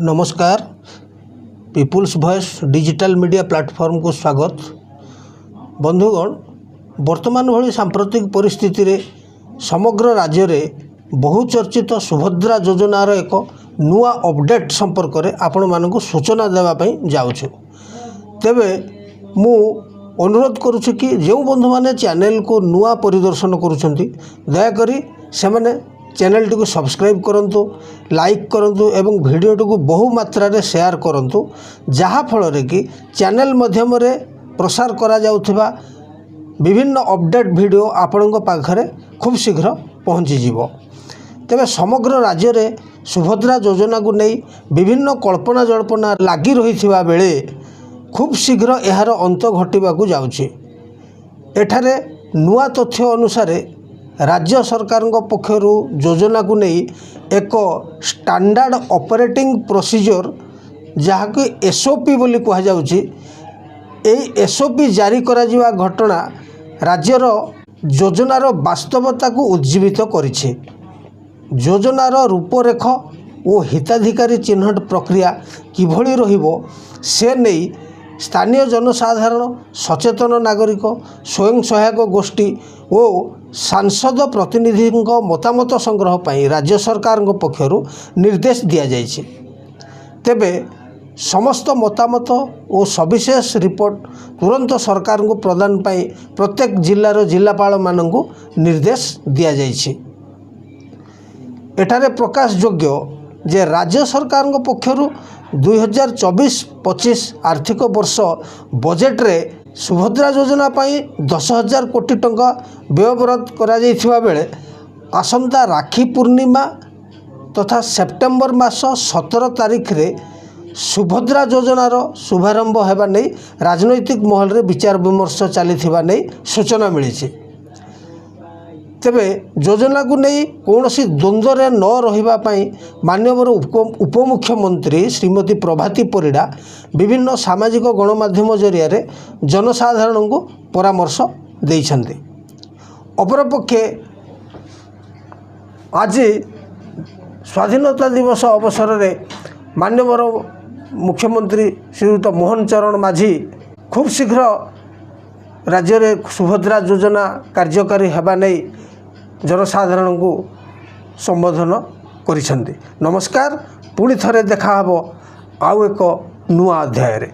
नमस्कार। People's voice digital media platform को स्वागत। बंधुगण, वर्तमान भली सांप्रतिक परिस्थिति रे समग्र राज्य रे बहुचर्चित सुभद्रा योजनार एक नुआ अपडेट संपर्क में आपण मानक सूचना देवाई जाऊँ। तेबे मु अनुरोध करुछु कि जो बंधु माने चैनल को नुआ परिदर्शन करुछंती दयाकरी से माने चैनल टी को सब्सक्राइब करंतु, लाइक करंतु एवं वीडियो टी को बहु मात्रा रे शेयर करंतु, जहा फल रे कि चैनल माध्यम रे प्रसार करा जाउथिबा विभिन्न अपडेट वीडियो आपणक पाखरे खूब शीघ्र पहुँची जीवो। तेबे समग्र राज्य रे सुभद्रा योजना को नहीं विभिन्न कल्पना जल्पना लगी रही बेले खूब शीघ्र यार अंत घटवा जाउछि। एठारे नुआ तथ्य अनुसार राज्य सरकार पक्षर योजना को नहीं एक स्टैंडर्ड ऑपरेटिंग प्रोसीजर जहाँकि एसओपी बोली कहुच्छी, यही एसओपी जारी करा जिवा घटना राज्यर योजनार वास्तवता को उज्जीवित करिछि। योजनार रूपरेख और हिताधिकारी चिन्हट प्रक्रिया किभली रहिबो से नहीं स्थानीय जनसाधारण, सचेतन नागरिक, स्वयं सहायक गोष्ठी और सांसद प्रतिनिधि मतामत संग्रह पर राज्य सरकार पक्षर निर्देश दि जाइए। तेबे समस्त मतामत और सविशेष रिपोर्ट तुरंत सरकार को प्रदान पाई प्रत्येक जिल्लार जिल्लापाल मानू निर्देश दि जाइए। एठारे प्रकाश योग्य जे राज्य सरकार पक्षर 2024-25 आर्थिक वर्ष बजेट रे सुभद्रा योजना पाई 10,000 कोटी टंका व्ययबराद करा जाइथिबा बेले आसंता राखी पूर्णिमा तथा सेप्टेम्बर मास 17 तारिख रे सुभद्रा योजनार शुभारंभ हेबा नै राजनैतिक महल रे विचार विमर्श चलीथिबा नै सूचना मिली। तेबे योजना को नहीं कौन सी द्वंद्व रे न रहिबा पई माननीय उपमुख्यमंत्री श्रीमती प्रभाती परिड़ा विभिन्न सामाजिक गणमाध्यम जरिया रे जनसाधारण को परामर्श देइछन्ते। अपरपक्षे आज स्वाधीनता दिवस अवसर रे माननीय मुख्यमंत्री श्रीयुत मोहन चरण माझी खूब शीघ्र राज्य रे सुभद्रा योजना कार्यकारी हेबा नै जनसाधारण को संबोधन करिसेंती। नमस्कार, पुणी थरे देखा हबो आउ एक नुआ अध्याय रे।